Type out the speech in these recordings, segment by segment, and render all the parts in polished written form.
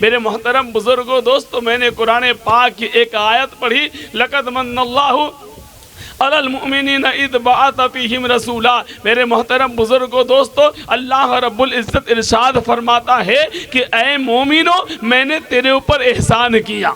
मेरे मोहतरम बुजुर्गों दोस्तों, मैंने कुरान पाक की एक आयत पढ़ी, लक़द मन्नल्लाहु अलल मुमिनीन इज़ बअस फ़ीहिम रसूला। मेरे मोहतरम बुजुर्गों दोस्तों, अल्लाह रब्बुल इज़्ज़त इरशाद फरमाता है कि ऐ मोमिनो, मैंने तेरे ऊपर एहसान किया।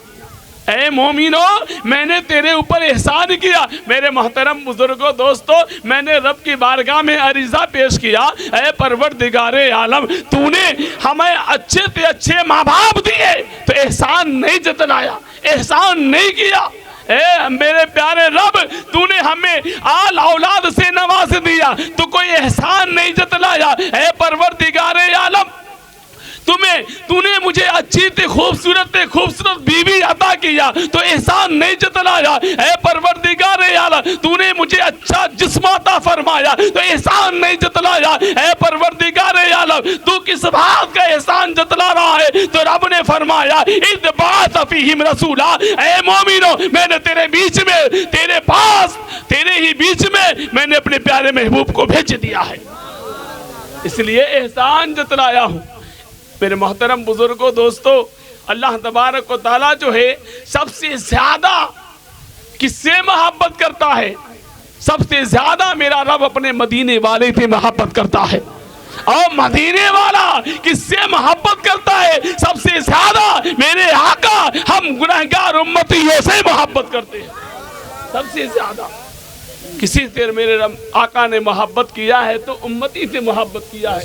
ऐ मोमिनो, मैंने तेरे ऊपर एहसान किया। मेरे मोहतरम बुजुर्गों दोस्तों, मैंने रब की बारगाह में अरीज़ा पेश किया, ऐ परवरदिगारे आलम, तूने हमें अच्छे से अच्छे माँ बाप दिए तो एहसान नहीं जतलाया, एहसान नहीं किया। ए मेरे प्यारे रब, तूने हमें आल औलाद से नवाज दिया तो कोई एहसान नहीं जतलाया। ए परवरदिगारे आलम, तूने मुझे अच्छी से खूबसूरत बीवी अता किया तो एहसान नहीं जतलाया। ऐ परवरदिगारे आला, तूने मुझे अच्छा जिस्म अता फरमाया तो एहसान नहीं जतलाया। ऐ परवरदिगारे आला, तू किस बात का एहसान जतला रहा है? तो रब ने फरमाया, इज़ बअस फ़ीहिम रसूला। ऐ मोमिनो, मैंने तेरे बीच में, तेरे पास, तेरे ही बीच में मैंने अपने प्यारे महबूब को भेज दिया है, इसलिए एहसान जतलाया हूँ। मेरे मोहतरम बुजुर्गों दोस्तों, अल्लाह तबारक व तआला जो है सबसे ज्यादा किससे मोहब्बत करता है? सबसे ज्यादा मेरा रब अपने मदीने वाले से मोहब्बत करता है। और मदीने वाला किससे मोहब्बत करता है? सबसे ज्यादा मेरे आका हम गुनहगार उम्मतियों से मोहब्बत करते हैं। सबसे ज्यादा किसी से मेरे आका ने मोहब्बत किया है तो उम्मती से मोहब्बत किया है।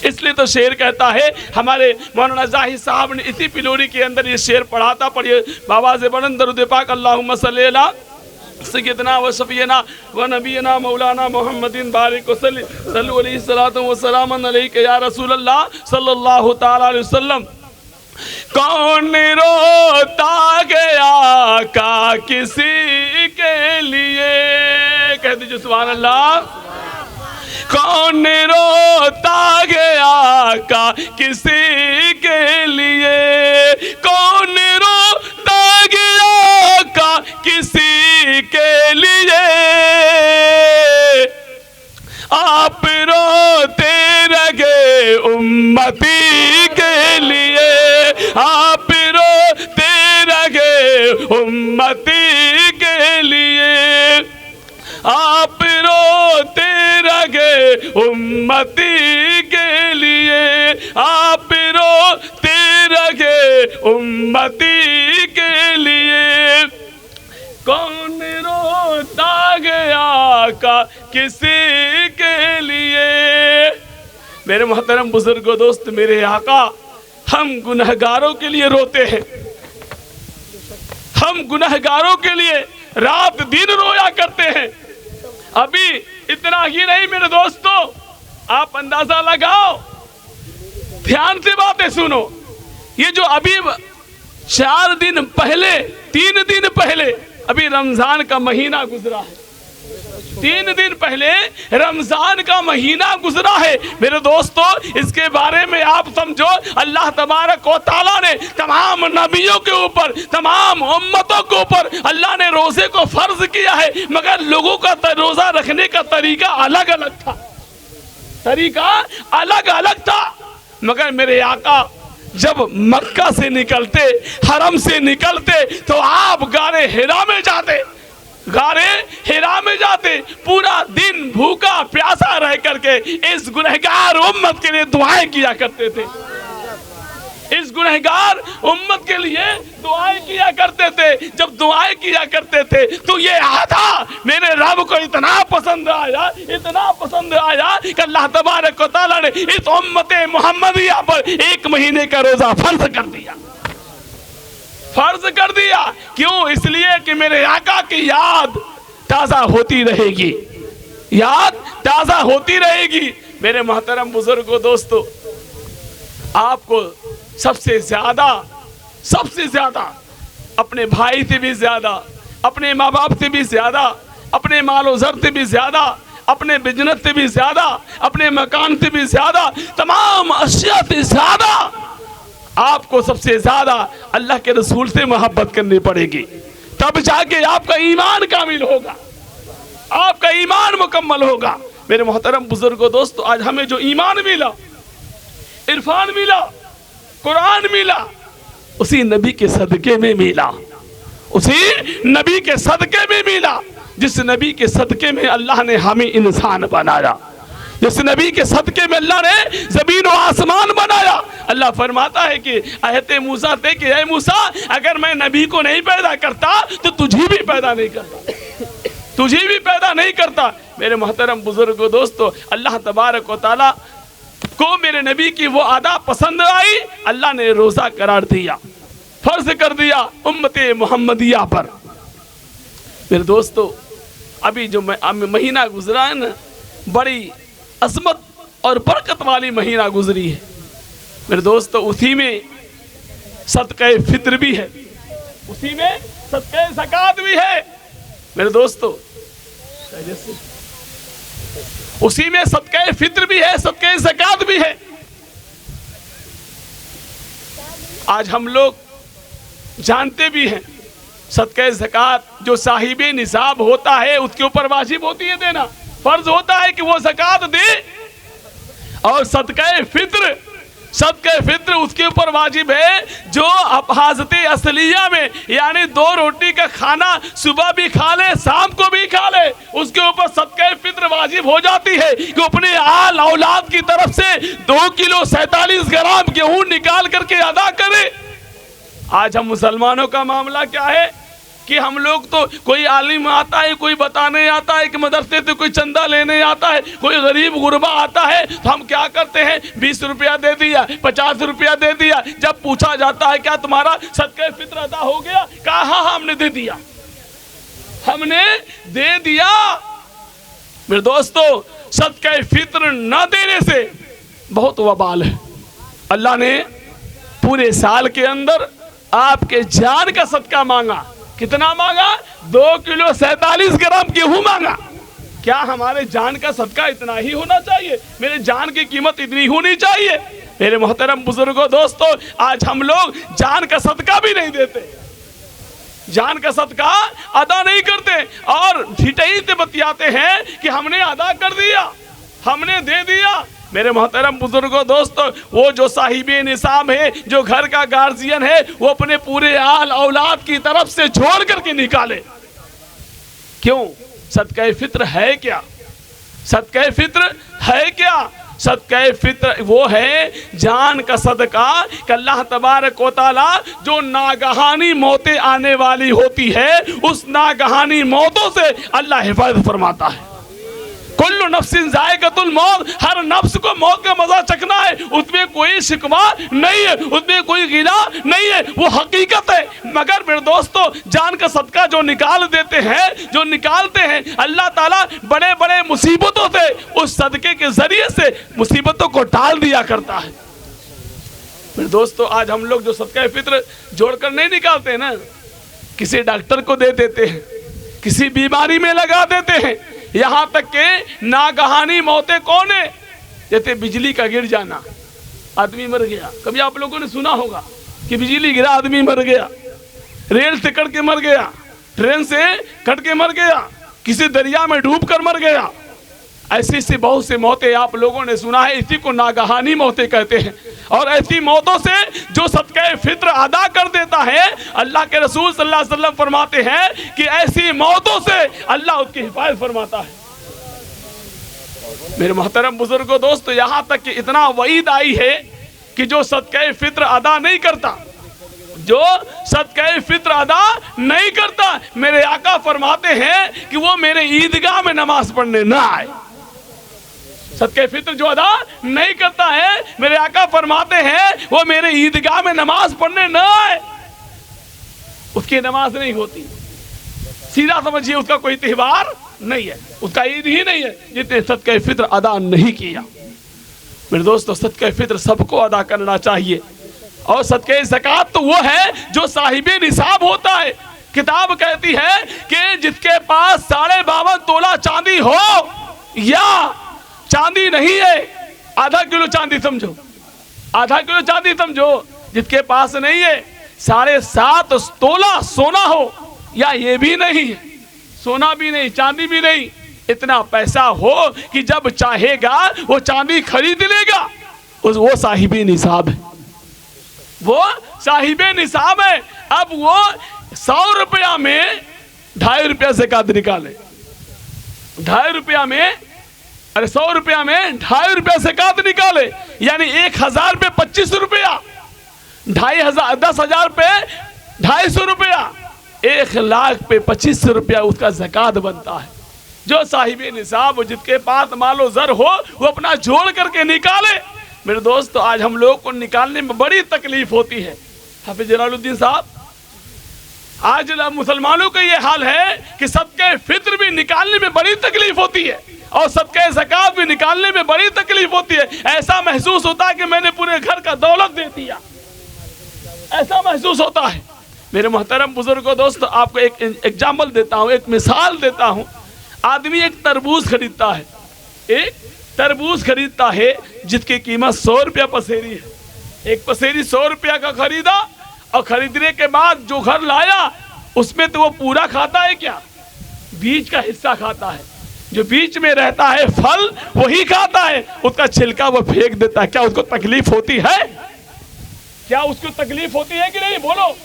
इसलिए तो शेर कहता है, हमारे मौलाना जाहिद साहब ने इसी पिलोरी के अंदर ये शेर पढ़ा था, पढ़िए बाबा से बुलंद दरूद पाक, अल्लाहुम्मा सल्ली अला सय्यदना व शफीना व नबीना मौलाना मुहम्मदिन बारिक सल्लल्लाहु अलैहि व सल्लम अलैका या रसूल अल्लाह सल्लल्लाहु तआला अलैहि वसल्लम। कौन रोता गया का किसी के लिए, कह दीजिए सुभान अल्लाह। कौन रोता गया का किसी के लिए, कौन रोता गया का किसी के लिए, आप रोते रहे उम्मती के लिए, आप रोते रहे उम्मती के लिए, आप रोते रहे उम्मती के लिए, आप रोते रहे उम्मती के लिए। कौन रोता गया का किसी के लिए। मेरे मोहतरम बुजुर्गों दोस्त, मेरे आका हम गुनहगारों के लिए रोते हैं, हम गुनहगारों के लिए रात दिन रोया करते हैं। अभी इतना ही नहीं मेरे दोस्तों, आप अंदाजा लगाओ, ध्यान से बातें सुनो। ये जो अभी 4 दिन पहले, 3 दिन पहले अभी रमजान का महीना गुजरा है, 3 दिन पहले रमजान का महीना गुजरा है मेरे दोस्तों। इसके बारे में आप समझो, अल्लाह तबारक व तआला ने तमाम नबियों के ऊपर, तमाम उम्मतों के ऊपर अल्लाह ने रोजे को फर्ज किया है, मगर लोगों का रोजा रखने का तरीका अलग अलग था, तरीका अलग अलग था। मगर मेरे आका जब मक्का से निकलते, हरम से निकलते, तो आप गारे हिरा में जाते, गारे हिरा में जाते, पूरा दिन भूखा प्यासा रह करके इस गुनहगार उम्मत के लिए दुआएं किया करते थे, इस गुनहगार उम्मत के लिए दुआएं किया करते थे। जब दुआएं किया करते थे तो ये आधा मेरे रब को इतना पसंद आया, इतना पसंद आया कि अल्लाह तबारक व तआला ने इस उम्मत मुहम्मदिया पर 1 महीने का रोजा फर्ज कर दिया, फर्ज कर दिया। क्यों? इसलिए कि मेरे आका की याद ताजा होती रहेगी, याद ताजा होती रहेगी। मेरे मोहतरम बुजुर्गों दोस्तों, आपको सबसे ज्यादा अपने भाई से भी ज्यादा, अपने माँ बाप से भी ज्यादा, अपने मालो ज़र से भी ज्यादा, अपने बिजनेस से भी ज्यादा, अपने मकान से भी ज्यादा, तमाम अशिया से ज्यादा आपको सबसे ज्यादा अल्लाह के रसूल से मोहब्बत करनी पड़ेगी, तब जाके आपका ईमान कामिल होगा, आपका ईमान मुकम्मल होगा। मेरे मोहतरम बुजुर्गों दोस्तों, आज हमें जो ईमान मिला, इरफान मिला, कुरान मिला, उसी नबी के सदके में मिला, उसी नबी के सदके में मिला, जिस नबी के सदके में अल्लाह ने हमें इंसान बनाया, जिस नबी के सदके में अल्लाह ने जमीन और आसमान बनाया। अल्लाह फरमाता है कि आहते मूसा थे कि ऐ मूसा, अगर मैं नबी को नहीं पैदा करता तो तुझे भी पैदा नहीं करता, तुझे भी पैदा नहीं करता। मेरे मोहतरम बुजुर्गों दोस्तों, अल्लाह तबारक व तआला को मेरे नबी की वो अदा पसंद आई, अल्लाह ने रोजा करार दिया, फर्ज कर दिया उम्मते मोहम्मदिया पर। मेरे दोस्तों, अभी जो महीना गुजरा है ना, बड़ी अजमत और बरकत वाली महीना गुजरी है मेरे दोस्तों। उसी में सदक़े फित्र भी है, उसी में सदक़े ज़कात भी है मेरे दोस्तों, उसी में सदक़े फित्र भी है, सदक़े ज़कात भी है। आज हम लोग जानते भी हैं सदक़े ज़कात जो साहिबे निसाब होता है उसके ऊपर वाजिब होती है देना, फर्ज होता है कि वो ज़कात दे। और सदक़े फित्र उसके ऊपर वाजिब है जो हाजते असलिया में, यानी 2 रोटी का खाना सुबह भी खा ले शाम को भी खा ले, उसके ऊपर सदक़े फित्र वाजिब हो जाती है कि अपने आल औलाद की तरफ से 2 किलो 47 ग्राम गेहूं निकाल करके अदा करे। आज हम मुसलमानों का मामला क्या है कि हम लोग तो कोई आलिम आता है, कोई बताने आता है कि मदरसे से कोई चंदा लेने आता है, कोई गरीब गुरबा आता है तो हम क्या करते हैं, 20 रुपया दे दिया, 50 रुपया दे दिया। जब पूछा जाता है क्या तुम्हारा सदक़े फित्र अदा हो गया, कहा हाँ हमने दे दिया, हमने दे दिया। मेरे दोस्तों, सदक़े फित्र न देने से बहुत वबाल है। अल्लाह ने पूरे साल के अंदर आपके जान का सदका मांगा, कितना मांगा, 2 किलो 47 ग्राम गेहूं मांगा। क्या हमारे जान का सदका इतना ही होना चाहिए? मेरे जान की कीमत इतनी होनी चाहिए? मेरे मोहतरम बुजुर्गों दोस्तों, आज हम लोग जान का सदका भी नहीं देते, जान का सदका अदा नहीं करते और ढिठई से बतियाते हैं कि हमने अदा कर दिया, हमने दे दिया। मेरे मोहतरम बुजुर्गों दोस्तों, वो जो साहिबे निसाब है, जो घर का गार्जियन है, वो अपने पूरे आल औलाद की तरफ से छोड़ करके निकाले। क्यों? सदक़े फित्र है क्या? सदक़े फित्र है क्या? सदक़े फित्र वो है जान का सदका कि अल्लाह तबारक व तआला जो नागहानी मौतें आने वाली होती है, उस नागहानी मौतों से अल्लाह हिफाजत फरमाता है। कुल्लु नफ्सिन ज़ाइक़तुल मौत, हर नफ्स को मौत का मजा चखना है, उसमें कोई शिकवा नहीं है, उसमें कोई गिला नहीं है, वो हकीकत है। मगर मेरे दोस्तों, जान का सदका जो निकाल देते हैं, जो निकालते हैं, अल्लाह ताला बड़े बड़े मुसीबतों से उस सदके के जरिए से मुसीबतों को टाल दिया करता है। मेरे दोस्तों, आज हम लोग जो सदका फित्र जोड़कर नहीं निकालते ना, किसी डॉक्टर को दे देते हैं, किसी बीमारी में लगा देते हैं, यहाँ तक के नागहानी मौतें कौन है? जैसे बिजली का गिर जाना, आदमी मर गया। कभी आप लोगों ने सुना होगा कि बिजली गिरा आदमी मर गया, रेल से कट के मर गया, ट्रेन से कट के मर गया, किसी दरिया में डूब कर मर गया। ऐसी सी बहुत सी मौतें आप लोगों ने सुना है, इसी को नागहानी मौतें कहते हैं। और ऐसी मौतों से जो सदक़े फित्र अदा कर देता है, अल्लाह के रसूल सल्लल्लाहु अलैहि वसल्लम फरमाते हैं कि ऐसी मौतों से अल्लाह उसकी हिफाजत फरमाता है। मेरे मोहतरम बुजुर्गों दोस्तों, यहाँ तक कि इतना वईद आई है कि जो सदक़े फित्र अदा नहीं करता, जो सदक़े फित्र अदा नहीं करता, मेरे आका फरमाते हैं कि वो मेरे ईदगाह में नमाज पढ़ने ना आए। सदक़े फित्र जो अदा नहीं करता है, मेरे आका फरमाते हैं वो मेरे ईदगाह में नमाज पढ़ने ना आए, उसकी नमाज नहीं होती। सीधा समझिए, उसका कोई त्यौहार नहीं है, उसका ईद ही नहीं है जितने सदक़े फित्र अदा नहीं किया। मेरे दोस्तों, सदक़े फित्र सबको अदा करना चाहिए। और सदक़े ज़कात तो वो है जो साहिबे निसाब होता है। किताब कहती है कि जिसके पास 52.5 तोला चांदी हो, या चांदी नहीं है, आधा किलो चांदी समझो, आधा किलो चांदी समझो, जिसके पास नहीं है 7.5 तोला सोना हो, या ये भी नहीं है, सोना भी नहीं, चांदी भी नहीं, इतना पैसा हो कि जब चाहेगा वो चांदी खरीद लेगा, वो साहिबे निसाब है। वो साहिबे निसाब है। अब वो 100 रुपया में 2.5 रुपया ज़कात निकाले, 2.5 रुपया में, अरे 100 रुपया में 2.5 रुपया ज़कात निकाले, यानी 1000 पे 25 रुपया, 2,500, 10,000 पे 250 रुपया, 1 लाख पे 25 रुपया उसका ज़कात बनता है। जो साहिबे निसाब, जिसके पास मालो ज़र हो, वो अपना जोड़ करके निकाले। मेरे दोस्त, आज हम लोग को निकालने में बड़ी तकलीफ होती है। हाफिज जलालुद्दीन साहब, आज मुसलमानों का ये हाल है कि सदके फित्र भी निकालने में बड़ी तकलीफ होती है और सदके ज़कात भी निकालने में बड़ी तकलीफ होती है। ऐसा महसूस होता है कि मैंने पूरे घर का दौलत दे दिया, ऐसा महसूस होता है। मेरे मोहतरम बुजुर्गों, दोस्तों, आपको एक एग्जाम्पल देता हूँ, एक मिसाल देता हूँ। आदमी एक तरबूज खरीदता है, एक तरबूज खरीदता है जिसकी कीमत 100 रुपया पसेरी है। एक पसेरी 100 रुपया का खरीदा और खरीदने के बाद जो घर लाया उसमें तो वो पूरा खाता है क्या? बीच का हिस्सा खाता है। जो बीच में रहता है फल वही खाता है, उसका छिलका वो फेंक देता है। क्या उसको तकलीफ होती है? क्या उसको तकलीफ होती है कि नहीं? बोलो,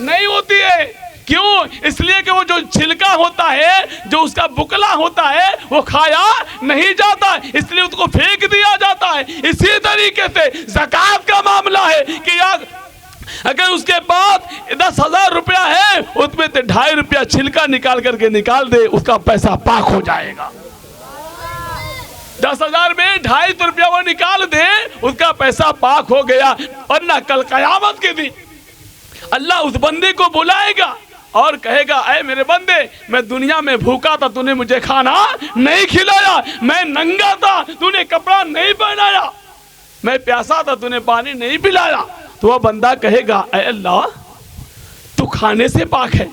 नहीं होती है। क्यों? इसलिए कि वो जो छिलका होता है, जो उसका बुकला होता है, वो खाया नहीं जाता, इसलिए उसको फेंक दिया जाता है। इसी तरीके से ज़कात का मामला है कि अगर उसके पास 10,000 रुपया है, उसमें से 2.5 रुपया छिलका निकाल करके निकाल दे, उसका पैसा पाक हो जाएगा। 10,000 में 2.5 रुपया वो निकाल दे, उसका पैसा पाक हो गया। वरना कल कयामत के दिन अल्लाह उस बंदे को बुलाएगा और कहेगा, ऐ मेरे बंदे, मैं दुनिया में भूखा था, तूने मुझे खाना नहीं खिलाया, मैं नंगा था, तूने कपड़ा नहीं पहनाया, मैं प्यासा था, तूने पानी नहीं पिलाया। तो वह बंदा कहेगा, ऐ अल्लाह, तू खाने से पाक है,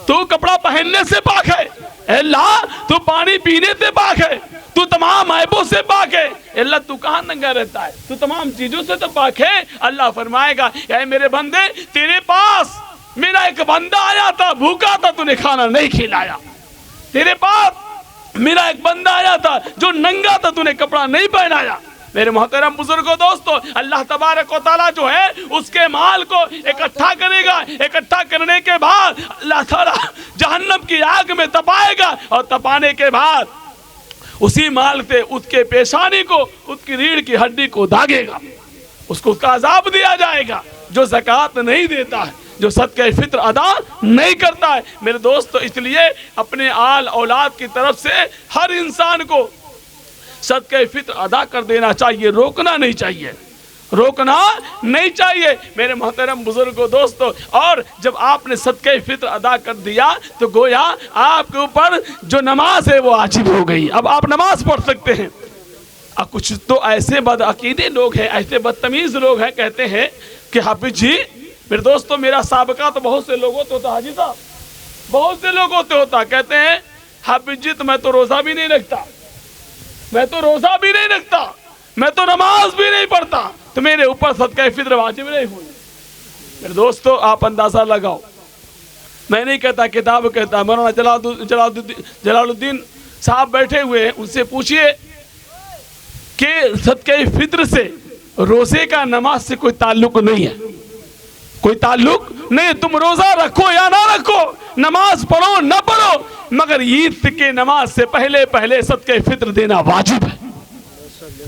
तू कपड़ा पहनने से पाक है, अल्लाह तू पानी पीने से पाक है, तू तमाम ऐबों से पाक है। अल्लाह तू कहाँ नंगा रहता है? तू तमाम चीजों से तो पाक है। अल्लाह फरमाएगा, ऐ मेरे बंदे, तेरे पास मेरा एक बंदा आया था, भूखा था, तूने खाना नहीं खिलाया। तेरे पास मेरा एक बंदा आया था जो नंगा था, तूने कपड़ा नहीं पहनाया। मेरे मोहतरम बुजुर्गों, दोस्तों, अल्लाह तबारक व तआला जो है उसके माल को इकट्ठा करेगा। इकट्ठा करने के बाद अल्लाह ताला जहन्नम की आग में तपाएगा और तपाने के बाद उसी माल से उसके पेशानी को, उसकी रीढ़ की हड्डी को दागेगा, उसको उसका अजाब दिया जाएगा। जो ज़कात नहीं देता है, जो सदका फित्र अदा नहीं करता है। मेरे दोस्तों, इसलिए अपने आल औलाद की तरफ से हर इंसान को सदका फित्र अदा कर देना चाहिए, रोकना नहीं चाहिए, रोकना नहीं चाहिए। मेरे मोहतरम बुजुर्गों, दोस्तों, और जब आपने सदका फित्र अदा कर दिया तो गोया आपके ऊपर जो नमाज है वो वाजिब हो गई। अब आप नमाज पढ़ सकते हैं। अब कुछ तो ऐसे बदअकीदे लोग हैं, ऐसे बदतमीज लोग हैं, कहते हैं कि हाफिज जी, मेरे दोस्तों, मेरा साबका तो बहुत से लोगों तो होता, हाजी साहब, बहुत से लोगों तो होता, कहते हैं हाफिज जी, तो मैं तो रोजा भी नहीं रखता, मैं तो रोजा भी नहीं रखता, मैं तो नमाज भी नहीं पढ़ता, तो मेरे ऊपर सदका फित्र वाजिब नहीं हुई। मेरे दोस्तों, आप अंदाजा लगाओ, मैं नहीं कहता, किताब कहता है। मौलाना जलालुद्दीन साहब बैठे हुए हैं, उनसे पूछिए कि सदका फित्र से रोजे का नमाज से कोई ताल्लुक नहीं है, कोई ताल्लुक नहीं। तुम रोजा रखो या ना रखो, नमाज पढ़ो ना पढ़ो, मगर ईद के नमाज से पहले पहले सदका फित्र देना वाजिब है।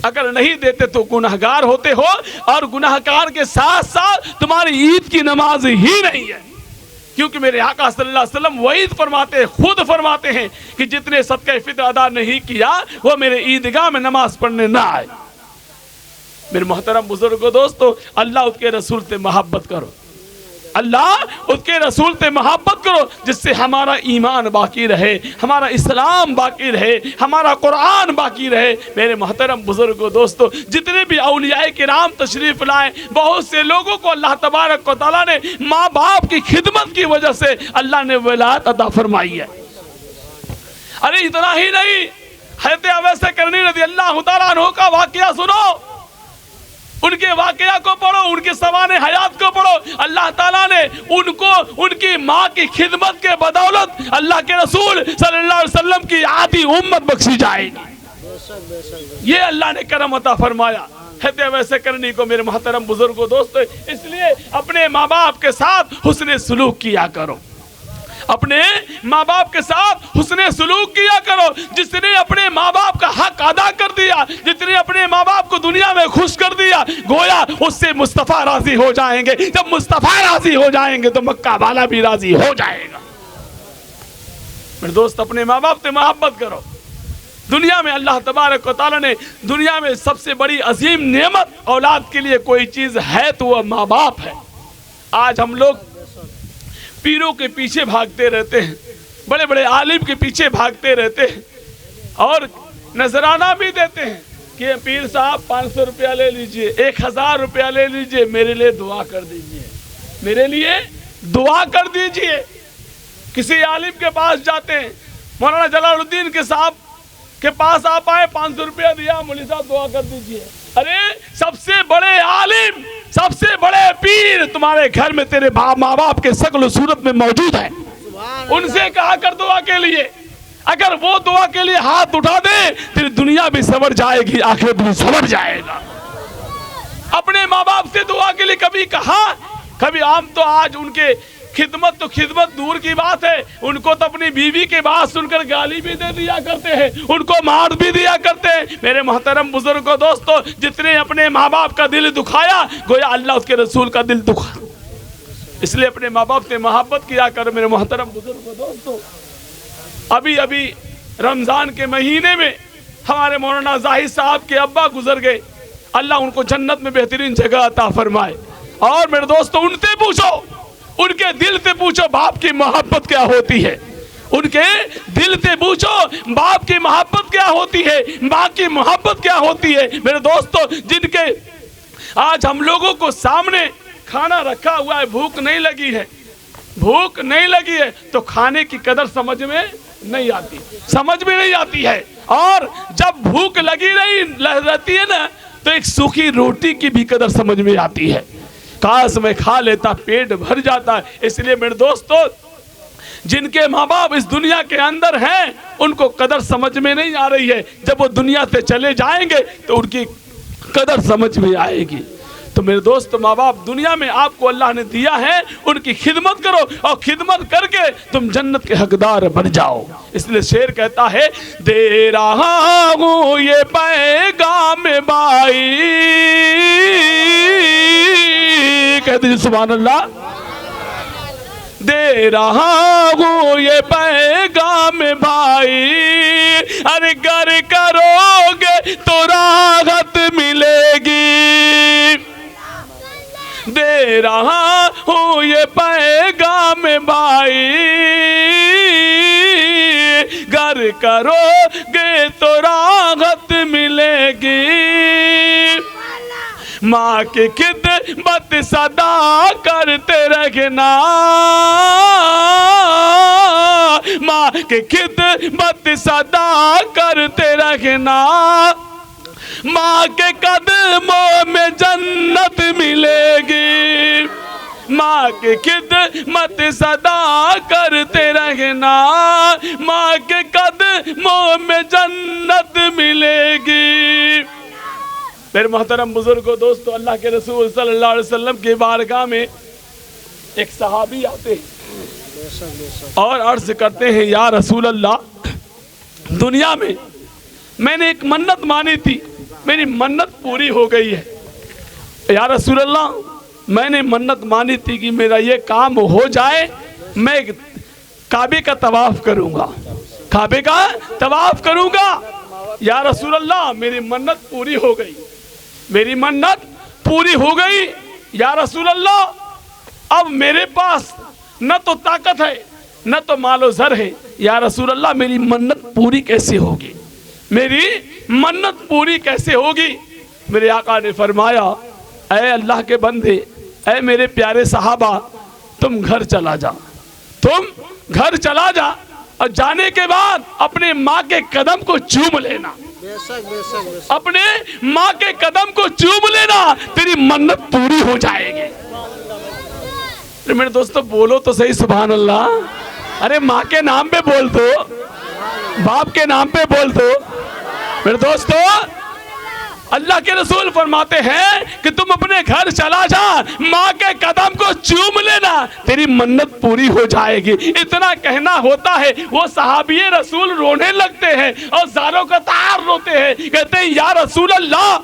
अगर नहीं देते तो गुनहगार होते हो, और गुनहगार के साथ साथ तुम्हारी ईद की नमाज ही नहीं है। क्योंकि मेरे आका सल्लल्लाहु अलैहि वसल्लम वही फरमाते हैं, खुद फरमाते हैं कि जितने सदका फित्र अदा नहीं किया वो मेरे ईदगाह में नमाज पढ़ने ना आए। मेरे मोहतरम बुजुर्गों, दोस्तों, अल्लाह उसके रसूल से मोहब्बत करो, अल्लाह उसके रसूल से मोहब्बत करो, जिससे हमारा ईमान बाकी रहे, हमारा इस्लाम बाकी रहे, हमारा कुरान बाकी रहे। मेरे मोहतरम बुजुर्गों, दोस्तों, जितने भी औलियाए किराम तशरीफ लाए, बहुत से लोगों को अल्लाह तबारक व तआला ने माँ बाप की खिदमत की वजह से अल्लाह ने विलायत अता फरमाई है। अरे इतना ही नहीं, हज़रत अवैस करनी रज़ियल्लाहु तआला अन्हु का वाकया सुनो, उनके वाकया को पढ़ो, उनके सवाने हयात को पढ़ो। अल्लाह ताला ने उनको उनकी माँ की खिदमत के बदौलत अल्लाह के रसूल सल्लल्लाहु अलैहि वसल्लम की आधी उम्मत बख्शी जाएगी। ये अल्लाह ने करम अता फरमाया कहते वैसे करने को मेरे मोहतरम बुजुर्गों दोस्तों, इसलिए अपने माँ बाप के साथ हुस्ने सुलूक किया करो, अपने माँ बाप के साथ हुस्ने सुलूक किया करो। जिसने अपने माँ बाप का हक अदा कर दिया, जिसने अपने माँ बाप को दुनिया में खुश कर दिया, गोया उससे मुस्तफ़ा राजी हो जाएंगे। जब मुस्तफ़ा राजी हो जाएंगे तो मक्का वाला भी राजी हो जाएगा। मेरे दोस्त, अपने माँ बाप से मोहब्बत करो। दुनिया में अल्लाह तबारक व तआला ने दुनिया में सबसे बड़ी अजीम नेमत औलाद के लिए कोई चीज़ है तो वह माँ बाप है। आज हम लोग पीरों के पीछे भागते रहते हैं, बड़े बड़े आलिम के पीछे भागते रहते हैं और नजराना भी देते हैं कि पीर साहब 500 रुपया ले लीजिए, 1000 रुपया ले लीजिए, मेरे लिए दुआ कर दीजिए, मेरे लिए दुआ कर दीजिए। किसी आलिम के पास जाते हैं, मौलाना जलालुद्दीन के साहब के पास आप आए, 500 रुपया दिया, मौलवी साहब दुआ कर दीजिए। अरे सबसे बड़े आलिम, सबसे बड़े पीर तुम्हारे घर में तेरे माँ बाप के शक्ल सूरत में मौजूद है, उनसे कहा कर दुआ के लिए। अगर वो दुआ के लिए हाथ उठा दे तेरी दुनिया भी संवर जाएगी, आखिरत भी संवर जाएगा। अपने माँ बाप से दुआ के लिए कभी कहा, कभी हम तो आज उनके खिदमत तो खिदमत दूर की बात है, उनको तो अपनी बीवी के बात सुनकर गाली भी दे दिया करते हैं, उनको मार भी दिया करते हैं। मेरे मोहतरम बुजुर्गों दोस्तों, जितने अपने माँ बाप का दिल दुखाया, गोया अल्लाह उसके रसूल का दिल दुखा। इसलिए अपने माँ बाप से मोहब्बत किया कर। मेरे मोहतरम बुजुर्गों दोस्तों, अभी अभी रमजान के महीने में हमारे मौलाना जाहिद साहब के अब्बा गुजर गए, अल्लाह उनको जन्नत में बेहतरीन जगह अता फरमाए। और मेरे दोस्तों, उनसे पूछो, उनके दिल से पूछो बाप की मोहब्बत क्या होती है, उनके दिल से पूछो बाप की मोहब्बत क्या होती है, माँ की मोहब्बत क्या होती है। मेरे दोस्तों, जिनके आज हम लोगों को सामने खाना रखा हुआ है, भूख नहीं लगी है, भूख नहीं लगी है तो खाने की कदर समझ में नहीं आती, समझ में नहीं आती है। और जब भूख लगी रहती है ना, तो एक सूखी रोटी की भी कदर समझ में आती है। काश मैं खा लेता, पेट भर जाता। इसलिए मेरे दोस्तों, जिनके माँ बाप इस दुनिया के अंदर हैं, उनको कदर समझ में नहीं आ रही है। जब वो दुनिया से चले जाएंगे तो उनकी कदर समझ में आएगी। तो मेरे दोस्त, माँ बाप दुनिया में आपको अल्लाह ने दिया है, उनकी खिदमत करो और खिदमत करके तुम जन्नत के हकदार बन जाओ। इसलिए शेर कहता है, दे रहा हूँ ये पैगाम बाई, कह दीजिए सुभान अल्लाह। दे रहा हूँ ये पैगाम भाई, अरे गर करोगे तो राहत मिलेगी। दे रहा हूँ ये पैगाम भाई, गर करोगे तो राहत मिलेगी। माँ की खिदमत सदा करते रहना, माँ की खिदमत सदा करते रहना। माँ के कदमों में जन्नत मिलेगी, माँ की खिदमत सदा करते रहना। माँ के कदमों में जन्नत मिलेगी। मेरे मोहतरम बुजुर्गों दोस्तों, अल्लाह के रसूल सल्लल्लाहु अलैहि वसल्लम के बारगाह में एक सहाबी आते हैं और अर्ज करते हैं, या रसूल अल्लाह, दुनिया में मैंने एक मन्नत मानी थी, मेरी मन्नत पूरी हो गई है। या रसूल अल्लाह, मैंने मन्नत मानी थी कि मेरा ये काम हो जाए, मैं काबे का तवाफ करूँगा, काबे का तवाफ करूँगा। या रसूल अल्लाह, मेरी मन्नत पूरी हो गई, मेरी मन्नत पूरी हो गई। या रसूल अल्लाह, अब मेरे पास न तो ताकत है न तो मालो ज़र है। या रसूल अल्लाह, मेरी मन्नत पूरी कैसे होगी, मेरी मन्नत पूरी कैसे होगी। मेरे आका ने फरमाया, ऐ अल्लाह के बंदे, ऐ मेरे प्यारे सहाबा, तुम घर चला जा, तुम घर चला जा और जाने के बाद अपने माँ के कदम को चूम लेना, अपने माँ के कदम को चूम लेना, तेरी मन्नत पूरी हो जाएगी। मेरे दोस्तों, बोलो तो सही सुभान अल्लाह। अरे माँ के नाम पे बोल दो, बाप के नाम पे बोल दो। मेरे दोस्तों, अल्लाह के रसूल फरमाते हैं कि तुम अपने घर चला जा, माँ के कदम को चूम लेना, तेरी मन्नत पूरी हो जाएगी। इतना कहना होता है, वो सहाबी रसूल रोने लगते हैं और ज़ारों कतार रोते हैं, कहते हैं या रसूल अल्लाह,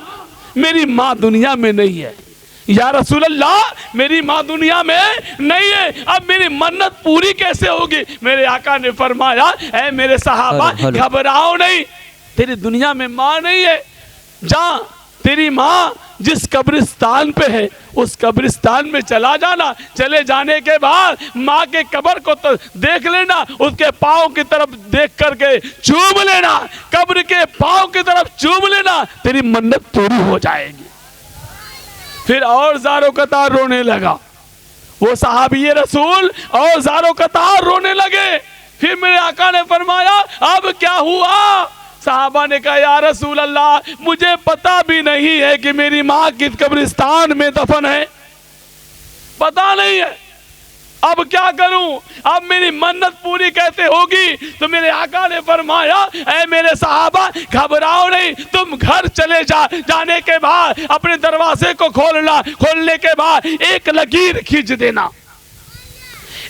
मेरी माँ दुनिया में नहीं है, या रसूल अल्लाह मेरी माँ दुनिया में नहीं है, अब मेरी मन्नत पूरी कैसे होगी। मेरे आका ने फरमाया, ऐ मेरे सहाबा घबराओ नहीं, तेरी दुनिया में माँ नहीं है, जा तेरी माँ जिस कब्रिस्तान पे है उस कब्रिस्तान में चला जाना, चले जाने के बाद माँ के कब्र को तो देख लेना, उसके पाँव की तरफ देख करके चूम लेना, कब्र के पाँव की तरफ चूम लेना, तेरी मन्नत पूरी हो जाएगी। फिर और ज़ारों कतार रोने लगा, वो सहाबी रसूल और ज़ारों कतार रोने लगे। फिर मेरे आका ने फरमाया, अब क्या हुआ। साहबा ने कहा, या रसूल अल्लाह, मुझे पता भी नहीं है कि मेरी माँ किस कब्रिस्तान में दफन है, पता नहीं है, अब क्या करूं, अब मेरी मन्नत पूरी कैसे होगी। तो मेरे आका ने फरमाया, ऐ मेरे साहबा घबराओ नहीं, तुम घर चले जाने के बाद अपने दरवाजे को खोलना, खोलने के बाद एक लकीर खींच देना,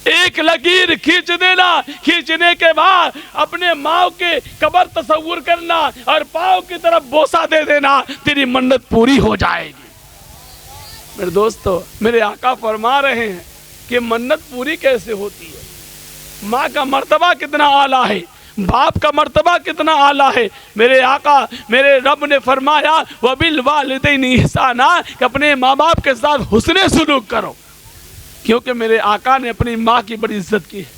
एक लकीर खींच देना, खींचने के बाद अपने माँ के कब्र तस्वुर करना और पाँव की तरफ बोसा दे देना, तेरी मन्नत पूरी हो जाएगी। मेरे दोस्तों, मेरे आका फरमा रहे हैं कि मन्नत पूरी कैसे होती है। माँ का मर्तबा कितना आला है, बाप का मर्तबा कितना आला है। मेरे आका, मेरे रब ने फरमाया, वबिल वालिदैनि इहसाना, कि अपने माँ बाप के साथ हुस्ने सुलूक करो, क्योंकि मेरे आका ने अपनी माँ की बड़ी इज्जत की है।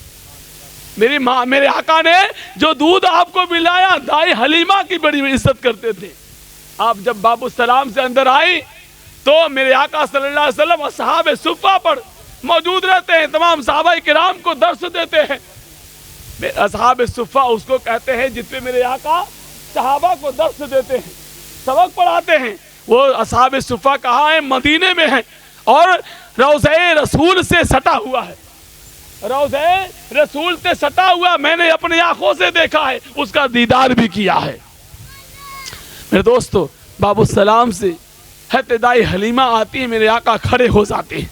मेरी माँ, मेरे आका ने जो दूध आपको पिलाया, दाई हलीमा की बड़ी इज्जत करते थे। आप जब बाबू सलाम से अंदर आई तो मेरे आका सल्लल्लाहु अलैहि वसल्लम असहाबे सुफ़ा पर मौजूद रहते हैं, तमाम सहाबा किराम को दर्श देते हैं। असहाबे सुफ़ा उसको कहते हैं जिसपे मेरे आका सहाबा को दर्श देते हैं, सबक पढ़ाते हैं। वो असहाबे सुफ़ा कहाँ है, मदीने में है और रौज़े रसूल से सटा हुआ है, रौज़े रसूल से सटा हुआ, मैंने अपनी आंखों से देखा है, उसका दीदार भी किया है। मेरे दोस्तों, बाबू सलाम से हतदाई हलीमा आती है, मेरे आका खड़े हो जाते हैं,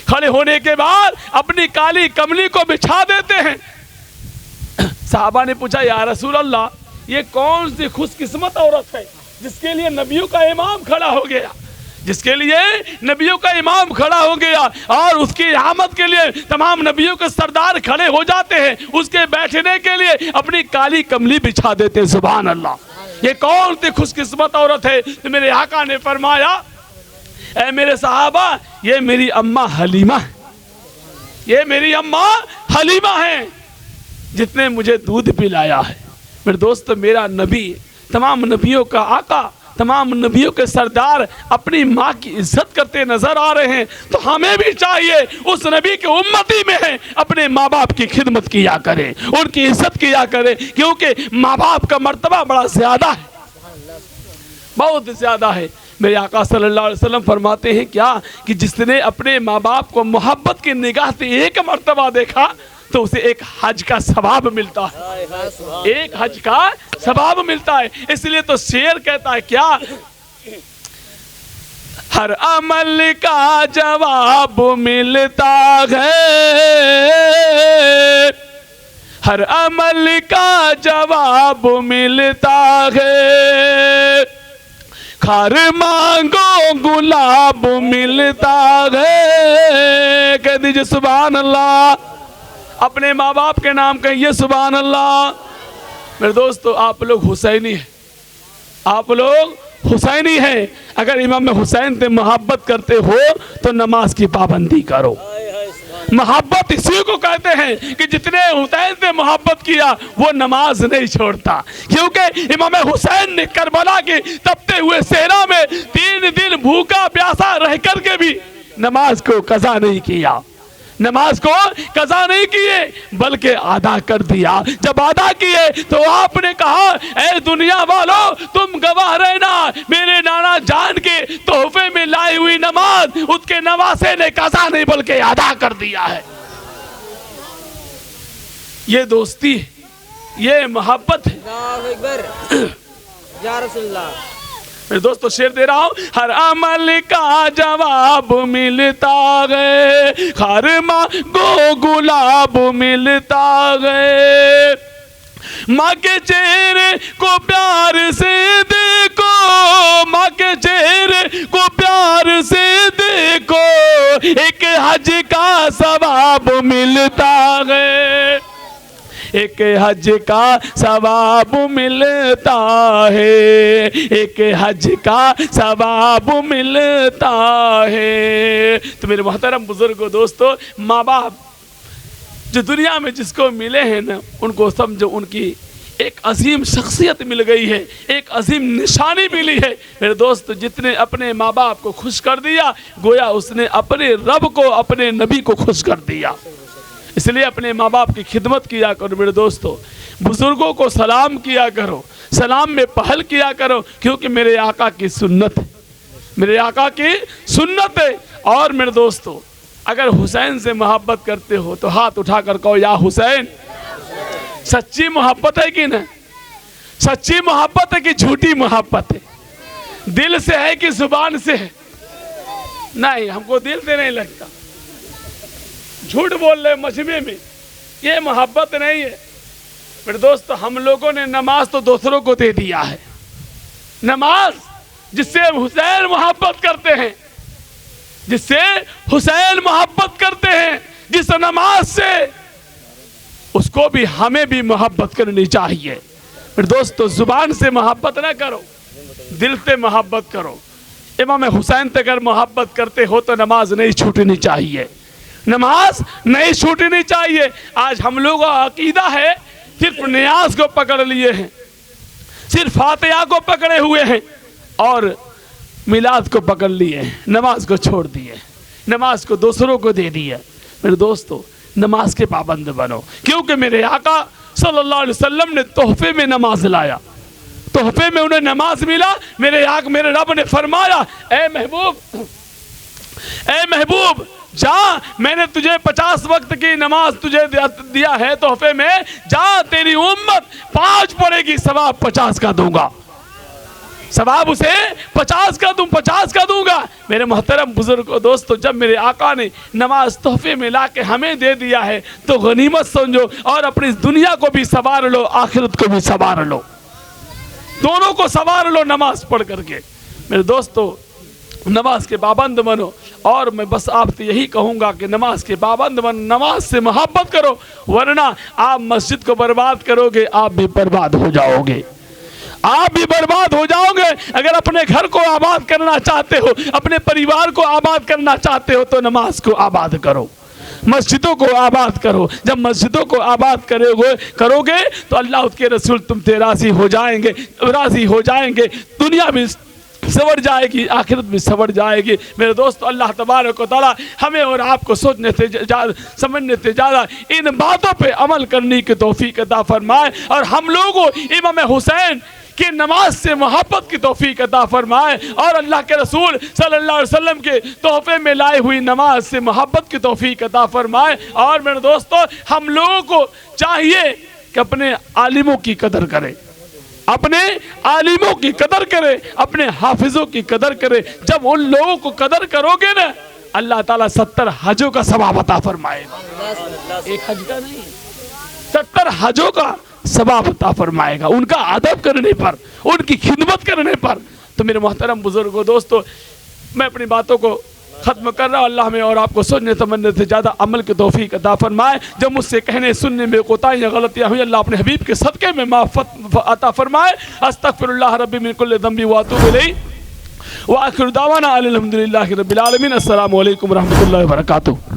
खड़े होने के बाद अपनी काली कमली को बिछा देते हैं। साहबा ने पूछा, या रसूल अल्लाह, ये कौन सी खुशकिस्मत औरत है जिसके लिए नबियों का इमाम खड़ा हो गया, जिसके लिए नबियों का इमाम खड़ा हो गया और उसकी आमद के लिए तमाम नबियों के सरदार खड़े हो जाते हैं, उसके बैठने के लिए अपनी काली कमली बिछा देते हैं। सुभान अल्लाह, ये कौन सी खुशकिस्मत औरत है। तो मेरे आका ने फरमाया, ऐ मेरे सहाबा, ये मेरी अम्मा हलीमा है, ये मेरी अम्मा हलीमा है जिसने मुझे दूध पिलाया है। मेरे दोस्त, मेरा नबी, तमाम नबियों का आका, तमाम नबियों के सरदार अपनी माँ की इज्जत करते नजर आ रहे हैं, तो हमें भी चाहिए उस नबी के उम्मती में है अपने माँ बाप की खिदमत किया करें, उनकी इज्जत किया करें, क्योंकि माँ बाप का मर्तबा बड़ा ज्यादा है, बहुत ज्यादा है। मेरे आका सल्लल्लाहु अलैहि वसल्लम फरमाते हैं क्या कि जिसने अपने माँ बाप को मोहब्बत की निगाह से एक मर्तबा देखा तो उसे एक हज का सवाब मिलता है, एक हज का सवाब मिलता है। इसलिए तो शेर कहता है क्या, हर अमल का जवाब मिलता है, हर अमल का जवाब मिलता है, खार मांगो गुलाब मिलता है। कह दीजिए सुभान अल्लाह, अपने माँ बाप के नाम कहिए सुभान अल्लाह। मेरे दोस्तों, आप लोग हुसैनी हैं, आप लोग हुसैनी हैं। अगर इमाम हुसैन से मोहब्बत करते हो तो नमाज की पाबंदी करो। मोहब्बत इसी को कहते हैं कि जितने हुसैन से मोहब्बत किया वो नमाज नहीं छोड़ता, क्योंकि इमाम हुसैन ने करबला के तपते हुए सेहरा में 3 दिन भूखा प्यासा रह करके भी नमाज को कज़ा नहीं किया, नमाज को कज़ा नहीं किए बल्कि अदा कर दिया। जब अदा किए तो आपने कहा, ऐ दुनिया वालों, तुम गवाह रहना, मेरे नाना जान के तोहफे में लाई हुई नमाज उसके नवासे ने कज़ा नहीं बल्कि अदा कर दिया है। ये दोस्ती, ये मोहब्बत है। मेरे दोस्तों शेर दे रहा हूं, हर अमल का जवाब मिलता है, हर मांगो गुलाब मिलता है। माँ के चेहरे को प्यार से देखो, माँ के चेहरे को प्यार से देखो, एक हज का सवाब मिलता है, एक हज का सवाब मिलता है, एक हज का सवाब मिलता है। तो मेरे मोहतरम बुजुर्गों, दोस्तों, माँ बाप जो दुनिया में जिसको मिले हैं ना, उनको समझो उनकी एक अजीम शख्सियत मिल गई है, एक अजीम निशानी मिली है। मेरे दोस्त, जितने अपने माँ बाप को खुश कर दिया, गोया उसने अपने रब को, अपने नबी को खुश कर दिया। इसलिए अपने माँ बाप की खिदमत किया करो मेरे दोस्तों, बुजुर्गों को सलाम किया करो, सलाम में पहल किया करो, क्योंकि मेरे आका की सुन्नत है, मेरे आका की सुन्नत है। और मेरे दोस्तों, अगर हुसैन से मोहब्बत करते हो तो हाथ उठाकर कहो, या हुसैन। सच्ची मोहब्बत है कि ना? सच्ची मोहब्बत है कि झूठी मोहब्बत है? दिल से है कि जुबान से है? नहीं, हमको दिल से नहीं लगता, झूठ बोल रहे मजमे में, ये मोहब्बत नहीं है। मेरे दोस्त, हम लोगों ने नमाज तो दूसरों को दे दिया है, नमाज जिससे हुसैन मोहब्बत करते हैं, जिससे हुसैन मोहब्बत करते हैं, जिस नमाज से, उसको भी हमें भी मोहब्बत करनी चाहिए। मेरे दोस्तों, जुबान से मोहब्बत ना करो, दिल से मोहब्बत करो। इमाम हुसैन से अगर मोहब्बत करते हो तो नमाज नहीं छूटनी चाहिए, नमाज नहीं छूटनी चाहिए। आज हम लोगों का अकीदा है सिर्फ नियाज को पकड़ लिए हैं, सिर्फ फातिहा को पकड़े हुए हैं और मिलाद को पकड़ लिए हैं, नमाज को छोड़ दिए, नमाज को दूसरों को दे दिया। मेरे दोस्तों, नमाज के पाबंद बनो, क्योंकि मेरे आका सल्लल्लाहु अलैहि वसल्लम ने तोहफे में नमाज लाया, तोहफे में उन्हें नमाज मिला। मेरे रब ने फरमाया, ए महबूब जा, मैंने तुझे 50 वक्त की नमाज तुझे दिया है तोहफे में, जा, तेरी उम्मत 5 पढ़ेगी, सवाब 50 का दूंगा, सवाब उसे 50 का दूं, 50 का दूंगा। मेरे मोहतरम बुजुर्गों, दोस्तों, जब मेरे आका ने नमाज तोहफे में ला के हमें दे दिया है तो गनीमत समझो और अपनी दुनिया को भी संवार लो, आखिरत को भी संवार लो, दोनों को संवार लो नमाज पढ़ करके। मेरे दोस्तों, नमाज के पाबंद बनो। और मैं बस आपसे यही कहूँगा कि नमाज के पाबंद बनो, नमाज से मोहब्बत करो, वरना आप मस्जिद को बर्बाद करोगे, आप भी बर्बाद हो जाओगे, आप भी बर्बाद हो जाओगे। अगर अपने घर को आबाद करना चाहते हो, अपने परिवार को आबाद करना चाहते हो, तो नमाज को आबाद करो, मस्जिदों को आबाद करो। जब मस्जिदों को आबाद करोगे तो अल्लाह उसके रसूल तुम से राजी हो जाएंगे, दुनिया भी सवर जाएगी, आखिरत भी सवर जाएगी। मेरे दोस्तों, अल्लाह तबारक व तआला हमें और आपको सोचने से समझने से ज़्यादा इन बातों पे अमल करने की तौफीक अता फरमाए, और हम लोगों इमाम हुसैन कि नमाज से मोहब्बत की तौफीक अता फरमाए, और अल्लाह के रसूल सल्लल्लाहु अलैहि वसल्लम के तोहफे में लाई हुई नमाज से मोहब्बत की तौफीक अता फरमाए। और मेरे दोस्तों, हम लोगों को चाहिए कि अपने आलिमों की कदर करें, अपने आलिमों की कदर करें, अपने हाफिजों की कदर करें। जब उन लोगों को कदर करोगे ना, अल्लाह ताला 70 हजों का सवाब अता फरमाएगा, एक हज का नहीं, 70 हजों का सवाब अता फरमाएगा, उनका अदब करने पर, उनकी खिदमत करने पर। तो मेरे मोहतरम बुजुर्गों, दोस्तों, मैं अपनी बातों को खत्म कर रहा हूँ। अल्लाह में और आपको सुनने समझने से ज़्यादा अमल की तौफीक अता फरमाए। जब मुझसे कहने सुनने में कोताहियाँ गलतियाँ हुई, अल्लाह अपने हबीब के सदक़े में माफ़ अता फरमाए। अस्तग़फिरुल्लाह रब्बी मिन कुल्लि ज़ंबि व अतूबु इलैहि व आखिरु दावाना अनिल हम्दुलिल्लाहि रब्बिल आलमीन। अस्सलामु अलैकुम व रहमतुल्लाहि व बरकातुहू।